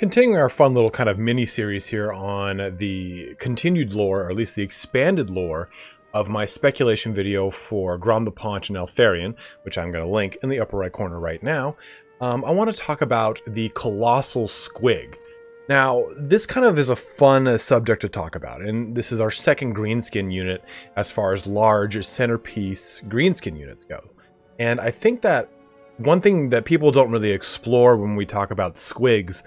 Continuing our fun little kind of mini-series here on the continued lore, or at least the expanded lore, of my speculation video for Grom the Paunch and Eltharion, which I'm going to link in the upper right corner right now, I want to talk about the Colossal Squig. Now, this kind of is a fun subject to talk about, and this is our second greenskin unit as far as large centerpiece greenskin units go. And I think that one thing that people don't really explore when we talk about squigs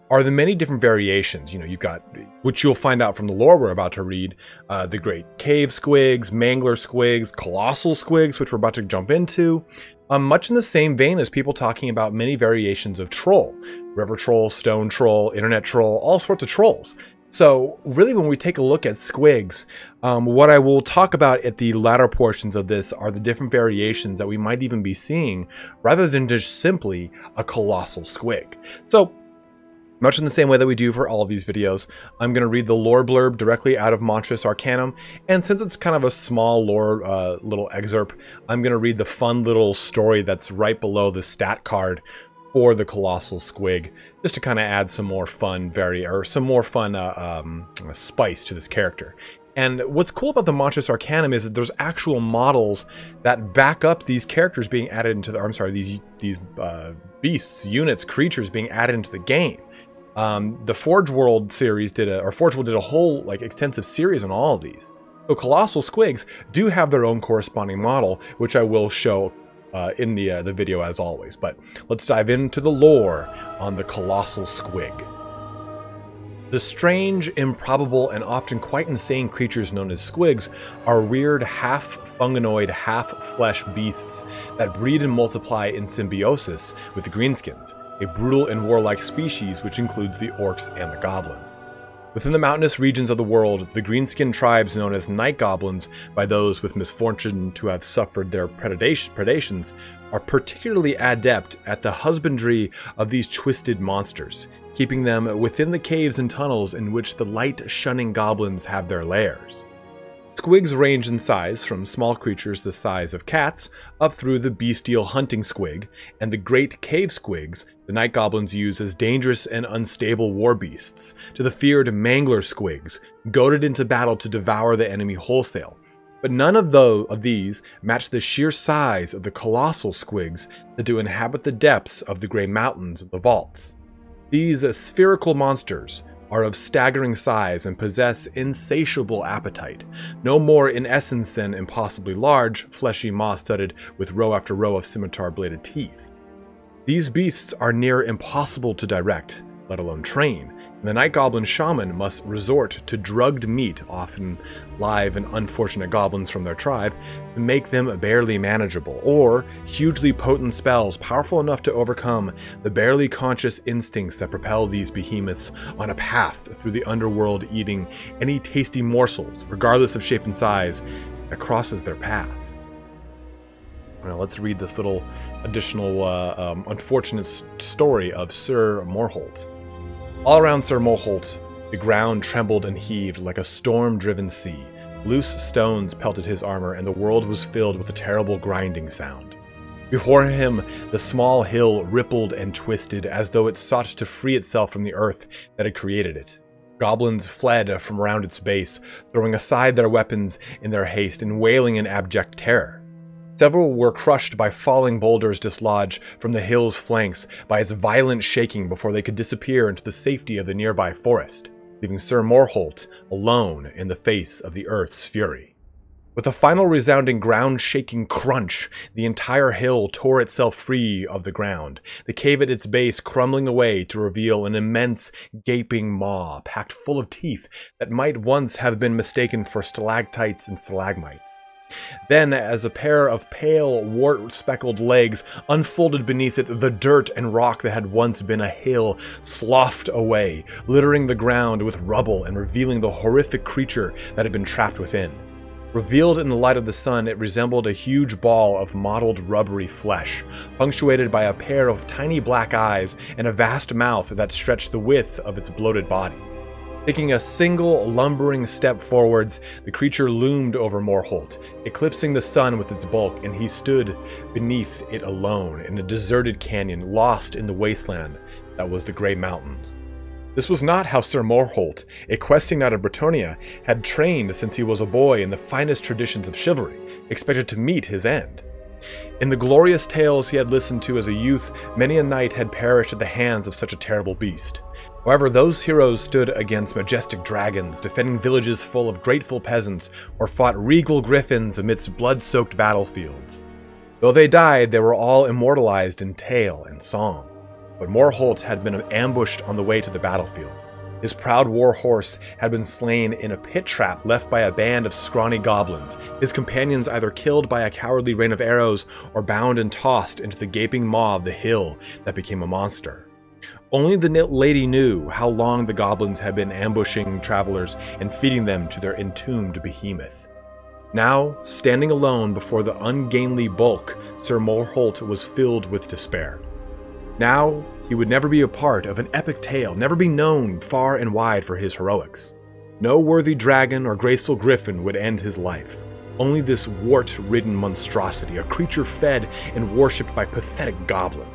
are the many different variations. You know, you've got, which you'll find out from the lore we're about to read, the great cave squigs, mangler squigs, colossal squigs, which we're about to jump into. Much in the same vein as people talking about many variations of troll. River troll, stone troll, internet troll, all sorts of trolls. So really when we take a look at squigs, what I will talk about at the latter portions of this are the different variations that we might even be seeing, rather than just simply a colossal squig. So much in the same way that we do for all of these videos, I'm going to read the lore blurb directly out of Monstrous Arcanum, and since it's kind of a small lore little excerpt, I'm going to read the fun little story that's right below the stat card for the Colossal Squig, just to kind of add some more fun spice to this character. And what's cool about the Monstrous Arcanum is that there's actual models that back up these characters being added into the, these beasts, units, creatures being added into the game. The Forge World series did a whole like extensive series on all of these. So Colossal Squigs do have their own corresponding model, which I will show in the video as always. But let's dive into the lore on the Colossal Squig. The strange, improbable, and often quite insane creatures known as squigs are weird half-fungoid, half-flesh beasts that breed and multiply in symbiosis with the greenskins, a brutal and warlike species which includes the orcs and the goblins. Within the mountainous regions of the world, the greenskin tribes known as night goblins by those with misfortune to have suffered their predations are particularly adept at the husbandry of these twisted monsters, keeping them within the caves and tunnels in which the light-shunning goblins have their lairs. Squigs range in size from small creatures the size of cats up through the bestial hunting squig and the great cave squigs the night goblins use as dangerous and unstable war beasts, to the feared mangler squigs goaded into battle to devour the enemy wholesale. But none of these match the sheer size of the colossal squigs that do inhabit the depths of the grey mountains of the vaults. These spherical monsters are of staggering size and possess insatiable appetite, no more in essence than impossibly large, fleshy maw studded with row after row of scimitar-bladed teeth. These beasts are near impossible to direct, let alone train, and the night goblin shaman must resort to drugged meat, often live and unfortunate goblins from their tribe, to make them barely manageable, or hugely potent spells powerful enough to overcome the barely conscious instincts that propel these behemoths on a path through the underworld, eating any tasty morsels, regardless of shape and size, that crosses their path. Now let's read this little additional unfortunate story of Sir Morholt. All around Sir Morholt, the ground trembled and heaved like a storm-driven sea. Loose stones pelted his armor, and the world was filled with a terrible grinding sound. Before him, the small hill rippled and twisted as though it sought to free itself from the earth that had created it. Goblins fled from around its base, throwing aside their weapons in their haste and wailing in abject terror. Several were crushed by falling boulders dislodged from the hill's flanks by its violent shaking before they could disappear into the safety of the nearby forest, leaving Sir Morholt alone in the face of the earth's fury. With a final resounding ground-shaking crunch, the entire hill tore itself free of the ground, the cave at its base crumbling away to reveal an immense, gaping maw packed full of teeth that might once have been mistaken for stalactites and stalagmites. Then, as a pair of pale, wart-speckled legs unfolded beneath it, the dirt and rock that had once been a hill sloughed away, littering the ground with rubble and revealing the horrific creature that had been trapped within. Revealed in the light of the sun, it resembled a huge ball of mottled rubbery flesh, punctuated by a pair of tiny black eyes and a vast mouth that stretched the width of its bloated body. Taking a single lumbering step forwards, the creature loomed over Morholt, eclipsing the sun with its bulk, and he stood beneath it alone in a deserted canyon, lost in the wasteland that was the Grey Mountains. This was not how Sir Morholt, a questing knight of Bretonnia, had trained since he was a boy in the finest traditions of chivalry, expected to meet his end. In the glorious tales he had listened to as a youth, many a knight had perished at the hands of such a terrible beast. However, those heroes stood against majestic dragons, defending villages full of grateful peasants, or fought regal griffins amidst blood-soaked battlefields. Though they died, they were all immortalized in tale and song. But Morholt had been ambushed on the way to the battlefield. His proud war horse had been slain in a pit trap left by a band of scrawny goblins, his companions either killed by a cowardly rain of arrows or bound and tossed into the gaping maw of the hill that became a monster. Only the lady knew how long the goblins had been ambushing travelers and feeding them to their entombed behemoth. Now, standing alone before the ungainly bulk, Sir Morholt was filled with despair. Now, he would never be a part of an epic tale, never be known far and wide for his heroics. No worthy dragon or graceful griffin would end his life. Only this wart-ridden monstrosity, a creature fed and worshipped by pathetic goblins.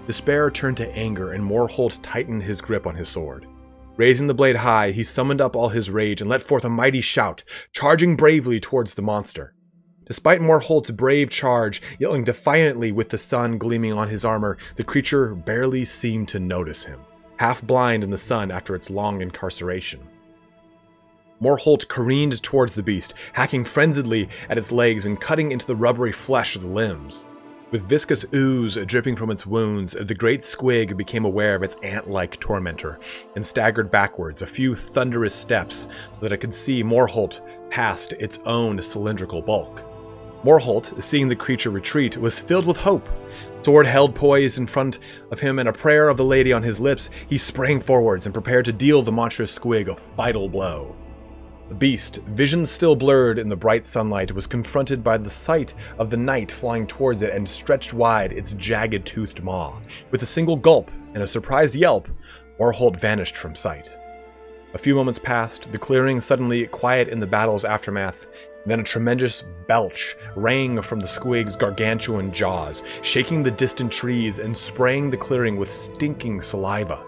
Despair turned to anger, and Morholt tightened his grip on his sword. Raising the blade high, he summoned up all his rage and let forth a mighty shout, charging bravely towards the monster. Despite Morholt's brave charge, yelling defiantly with the sun gleaming on his armor, the creature barely seemed to notice him, half blind in the sun after its long incarceration. Morholt careened towards the beast, hacking frenziedly at its legs and cutting into the rubbery flesh of the limbs. With viscous ooze dripping from its wounds, the great Squig became aware of its ant-like tormentor and staggered backwards a few thunderous steps so that it could see Morholt past its own cylindrical bulk. Morholt, seeing the creature retreat, was filled with hope. Sword held poised in front of him and a prayer of the lady on his lips, he sprang forwards and prepared to deal the monstrous Squig a fatal blow. The beast, vision still blurred in the bright sunlight, was confronted by the sight of the knight flying towards it and stretched wide its jagged-toothed maw. With a single gulp and a surprised yelp, Morholt vanished from sight. A few moments passed, the clearing suddenly quiet in the battle's aftermath. Then a tremendous belch rang from the Squig's gargantuan jaws, shaking the distant trees and spraying the clearing with stinking saliva.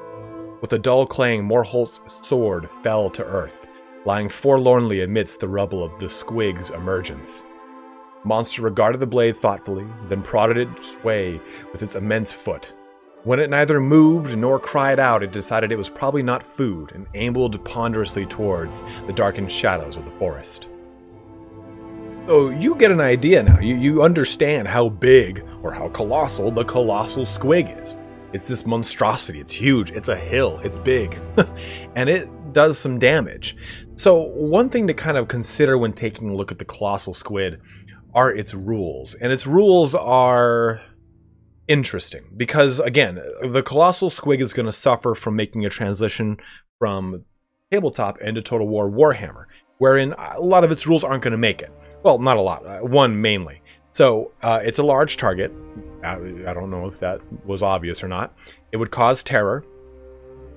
With a dull clang, Morholt's sword fell to earth, lying forlornly amidst the rubble of the Squig's emergence. The monster regarded the blade thoughtfully, then prodded its way with its immense foot. When it neither moved nor cried out, it decided it was probably not food and ambled ponderously towards the darkened shadows of the forest. So you get an idea now. You understand how big or how colossal the Colossal Squid is. It's this monstrosity. It's huge. It's a hill. It's big. And it does some damage. So one thing to kind of consider when taking a look at the Colossal Squid are its rules. And its rules are interesting because, again, the Colossal Squid is going to suffer from making a transition from tabletop into Total War Warhammer, wherein a lot of its rules aren't going to make it. Well, not a lot. One mainly. So it's a large target. I don't know if that was obvious or not. It would cause terror,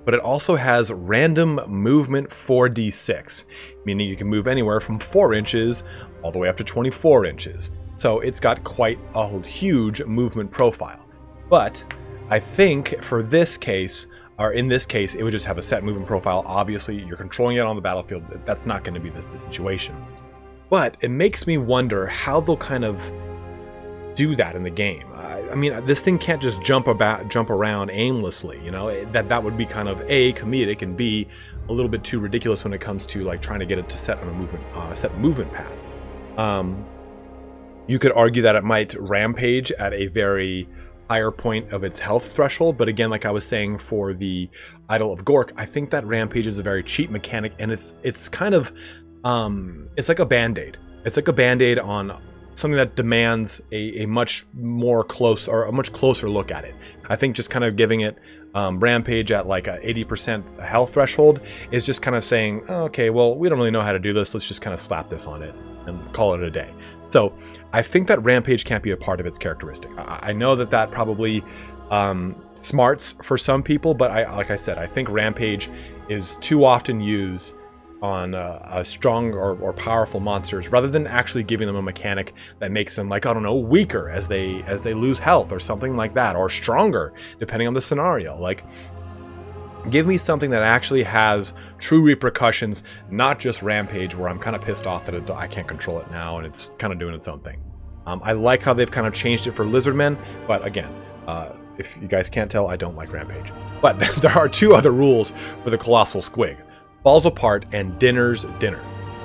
but it also has random movement 4d6, meaning you can move anywhere from 4 inches all the way up to 24 inches. So it's got quite a huge movement profile. But I think for this case, or in this case, it would just have a set movement profile. Obviously, you're controlling it on the battlefield. That's not going to be the situation. But it makes me wonder how they'll kind of do that in the game. I mean, this thing can't just jump around aimlessly, you know. That would be kind of A, comedic, and B, a little bit too ridiculous when it comes to like trying to get it to set on a set movement path. You could argue that it might rampage at a very higher point of its health threshold, but again, like I was saying for the Idol of Gork, I think that rampage is a very cheap mechanic, and it's kind of it's like a band-aid. It's like a band-aid on something that demands a much closer look at it. I think just kind of giving it rampage at like a 80% health threshold is just kind of saying, oh, okay, well, we don't really know how to do this. Let's just kind of slap this on it and call it a day. So I think that rampage can't be a part of its characteristic. I know that probably smarts for some people, but like I said, I think rampage is too often used on strong or powerful monsters rather than actually giving them a mechanic that makes them, like, I don't know, weaker as they lose health or something like that, or stronger depending on the scenario. Like, Give me something that actually has true repercussions, not just Rampage, where I'm kind of pissed off that I can't control it now and it's kind of doing its own thing. I like how they've kind of changed it for Lizardmen, but again, if you guys can't tell, I don't like Rampage. But there are two other rules for the Colossal Squig: Falls Apart and Dinner's Dinner.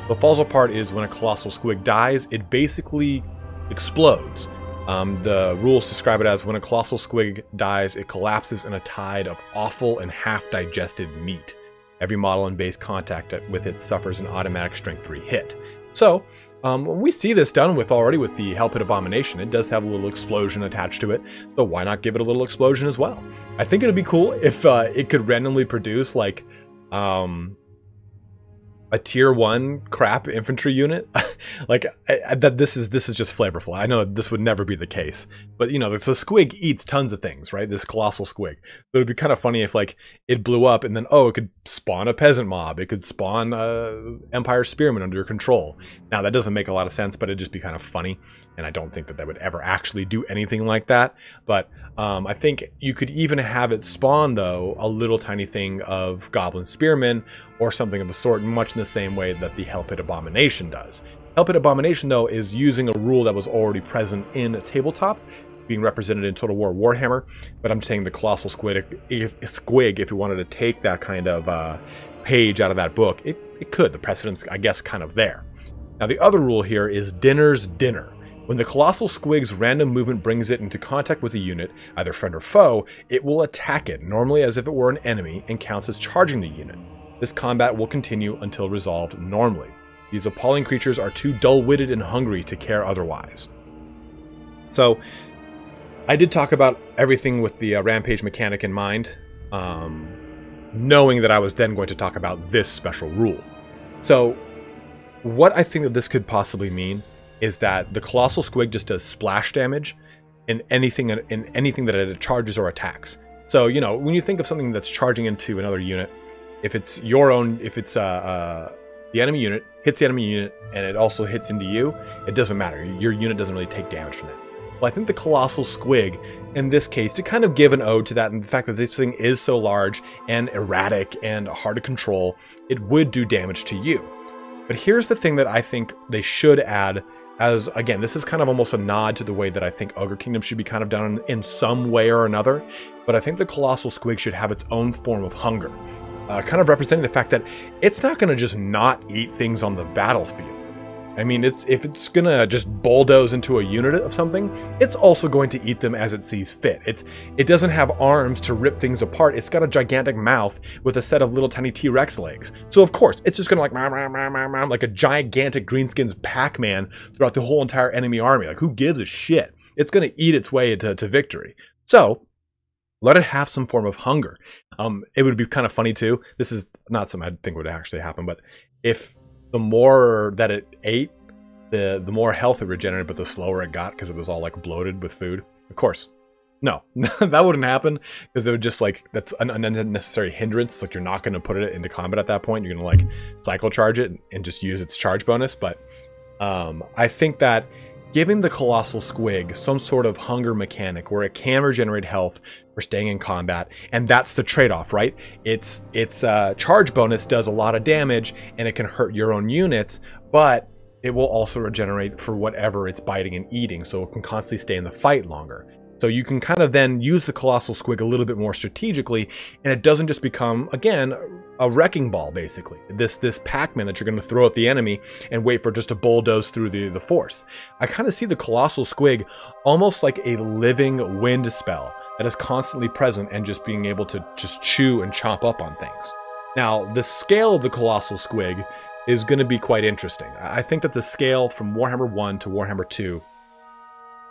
So Falls Apart is when a Colossal Squig dies, it basically explodes. The rules describe it as when a Colossal Squig dies, it collapses in a tide of awful and half-digested meat. Every model in base contact with it suffers an automatic strength 3 hit. So, we see this done already with the Hell Pit Abomination. It does have a little explosion attached to it, so why not give it a little explosion as well? I think it'd be cool if it could randomly produce, like, a tier 1 crap infantry unit. Like, this is just flavorful. I know this would never be the case, but you know, the Squig eats tons of things, right? This Colossal Squig. So it'd be kind of funny if, like, it blew up and then, oh, it could spawn a peasant mob. It could spawn Empire Spearmen under your control. Now, that doesn't make a lot of sense, but it'd just be kind of funny. And I don't think that would ever actually do anything like that. But I think you could even have it spawn, though, a little tiny thing of Goblin Spearmen or something of the sort, much in the same way that the Hell Pit Abomination does. Hell Pit Abomination, though, is using a rule that was already present in a tabletop, being represented in Total War Warhammer. But I'm saying the Colossal Squig, if you wanted to take that kind of page out of that book, it could. The precedent's, I guess, kind of there. Now, the other rule here is Dinner's Dinner. When the Colossal Squig's random movement brings it into contact with a unit, either friend or foe, it will attack it, normally as if it were an enemy, and counts as charging the unit. This combat will continue until resolved normally. These appalling creatures are too dull-witted and hungry to care otherwise. So, I did talk about everything with the Rampage mechanic in mind, knowing that I was then going to talk about this special rule. So, what I think that this could possibly mean is that the Colossal Squig just does splash damage in anything that it charges or attacks. So, you know, when you think of something that's charging into another unit, if it's your own, if it's the enemy unit, hits the enemy unit, and it also hits into you, it doesn't matter. Your unit doesn't really take damage from that. Well, I think the Colossal Squig, in this case, to kind of give an ode to that and the fact that this thing is so large and erratic and hard to control, it would do damage to you. But here's the thing that I think they should add, as, again, this is kind of almost a nod to the way that I think Ogre Kingdom should be kind of done in some way or another, but I think the Colossal Squig should have its own form of hunger, kind of representing the fact that it's not going to just not eat things on the battlefield. I mean, if it's going to just bulldoze into a unit of something, it's also going to eat them as it sees fit. It doesn't have arms to rip things apart. It's got a gigantic mouth with a set of little tiny T-Rex legs. So of course, it's just going to like a gigantic Greenskins Pac-Man throughout the whole entire enemy army. Like, who gives a shit? It's going to eat its way to victory. So, let it have some form of hunger. It would be kind of funny too. This is not something I think would actually happen, but if the more that it ate, the more health it regenerated, but the slower it got because it was all like bloated with food. Of course, no, that wouldn't happen because they would just like, that's an unnecessary hindrance. Like, you're not going to put it into combat at that point. You're going to like cycle charge it and just use its charge bonus. But I think that giving the Colossal Squig some sort of hunger mechanic where it can regenerate health for staying in combat, and that's the trade-off, right? Its charge bonus does a lot of damage and it can hurt your own units, but it will also regenerate for whatever it's biting and eating, so it can constantly stay in the fight longer. So you can kind of then use the Colossal Squig a little bit more strategically, and it doesn't just become, again, a wrecking ball, basically. This Pac-Man that you're going to throw at the enemy and wait for just to bulldoze through the force. I kind of see the Colossal Squig almost like a living wind spell that is constantly present and just being able to just chew and chomp up on things. Now, the scale of the Colossal Squig is going to be quite interesting. I think that the scale from Warhammer 1 to Warhammer 2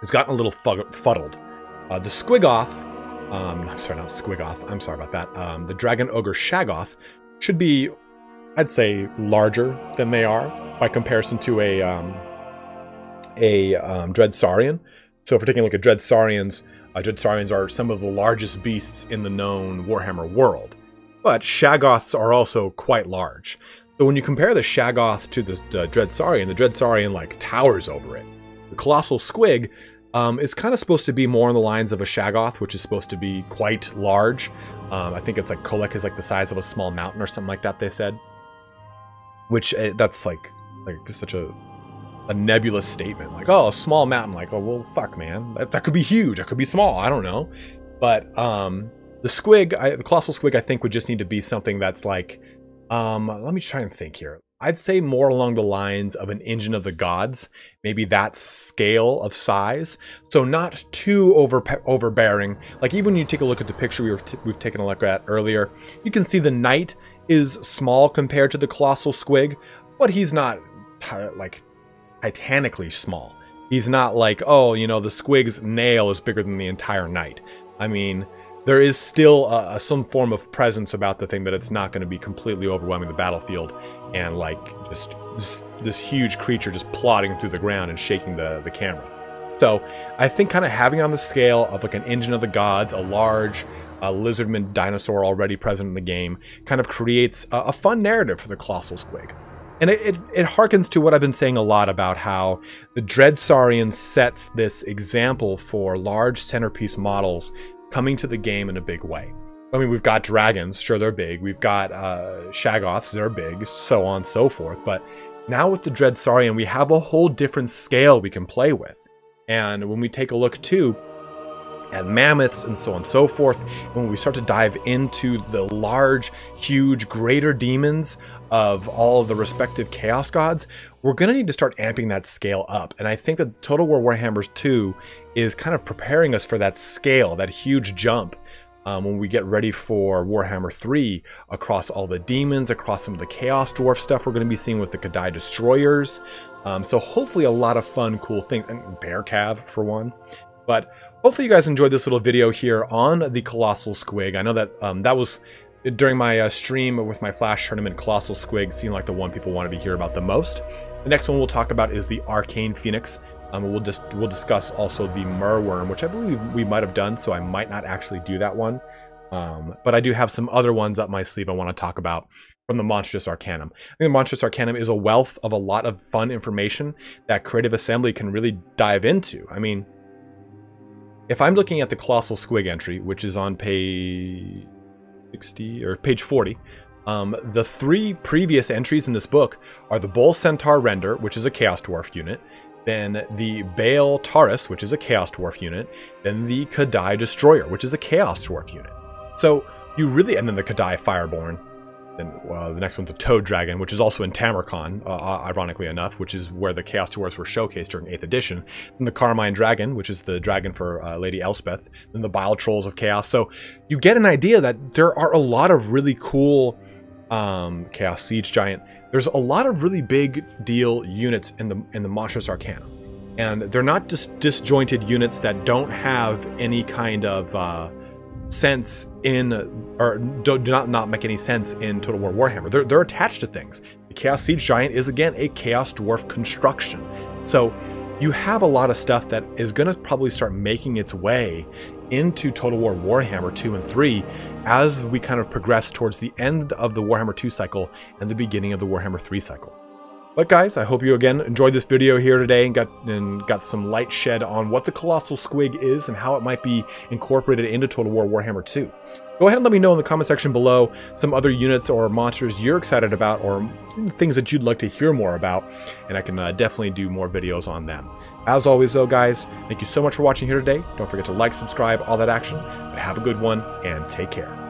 has gotten a little fuddled. The Squigoth, sorry, not Squigoth, I'm sorry about that. The Dragon Ogre Shaggoth should be, I'd say, larger than they are by comparison to a Dreadsarian. So if we're taking a look at Dreadsarians, Dreadsarians are some of the largest beasts in the known Warhammer world. But Shaggoths are also quite large. So when you compare the Shaggoth to the Dreadsarian like towers over it. The Colossal Squig is kind of supposed to be more on the lines of a Shaggoth, which is supposed to be quite large. I think it's like Kolek is like the size of a small mountain or something like that, they said. Which, that's like such a nebulous statement. Like, oh, a small mountain. Like, oh, well, fuck, man. That could be huge. That could be small. I don't know. But the Squig, the Colossal Squig, I think would just need to be something that's like, let me try and think here. I'd say more along the lines of an Engine of the Gods, maybe that scale of size. So not too overbearing. Like even when you take a look at the picture we've taken a look at earlier, you can see the Knight is small compared to the Colossal Squig, but he's not like titanically small. He's not like, oh, you know, the Squig's nail is bigger than the entire Knight. I mean, there is still some form of presence about the thing that it's not going to be completely overwhelming the battlefield and like just this huge creature just plodding through the ground and shaking the camera. So I think kind of having on the scale of like an Engine of the Gods, a large lizardman dinosaur already present in the game, kind of creates a fun narrative for the Colossal Squig. And it harkens to what I've been saying a lot about how the Dread Saurian sets this example for large centerpiece models coming to the game in a big way. I mean, we've got dragons, sure, they're big. We've got Shaggoths, they're big, so on and so forth. But now with the Dread Saurian, we have a whole different scale we can play with. And when we take a look, too, at mammoths and so on and so forth, and when we start to dive into the large, huge, greater demons of all of the respective Chaos Gods, we're going to need to start amping that scale up. And I think that Total War Warhammer 2 is kind of preparing us for that scale, that huge jump, when we get ready for Warhammer 3 across all the demons, across some of the Chaos Dwarf stuff we're going to be seeing with the Kadai Destroyers. So hopefully a lot of fun, cool things, and Bear Cav for one. But hopefully you guys enjoyed this little video here on the Colossal Squig. I know that that was during my stream with my Flash tournament. Colossal Squig seemed like the one people wanted to hear about the most. The next one we'll talk about is the Arcane Phoenix. We'll discuss also the Merworm, which I believe we might have done, so I might not actually do that one. But I do have some other ones up my sleeve I want to talk about from the Monstrous Arcanum. I think the Monstrous Arcanum is a wealth of a lot of fun information that Creative Assembly can really dive into. I mean, if I'm looking at the Colossal Squig entry, which is on page 60 or page 40, the three previous entries in this book are the Bull Centaur Render, which is a Chaos Dwarf unit, then the Baal Taurus, which is a Chaos Dwarf unit, then the Kadai Destroyer, which is a Chaos Dwarf unit. So you really, and then the Kadai Fireborn, then the next one's the Toad Dragon, which is also in Tamarcon, ironically enough, which is where the Chaos Dwarves were showcased during 8th edition. Then the Carmine Dragon, which is the dragon for Lady Elspeth, then the Bile Trolls of Chaos. So you get an idea that there are a lot of really cool Chaos Siege Giant. There's a lot of really big deal units in the Monstrous Arcanum, and they're not just disjointed units that don't have any kind of sense in, or do not make any sense in Total War Warhammer. They're attached to things. The Chaos Siege Giant is again a Chaos Dwarf construction, so you have a lot of stuff that is going to probably start making its way into Total War Warhammer 2 and 3 as we kind of progress towards the end of the Warhammer 2 cycle and the beginning of the Warhammer 3 cycle. But guys, I hope you again enjoyed this video here today and got some light shed on what the Colossal Squig is and how it might be incorporated into Total War Warhammer 2. Go ahead and let me know in the comment section below some other units or monsters you're excited about, or things that you'd like to hear more about, and I can definitely do more videos on them. As always though, guys, thank you so much for watching here today. Don't forget to like, subscribe, all that action, but have a good one and take care.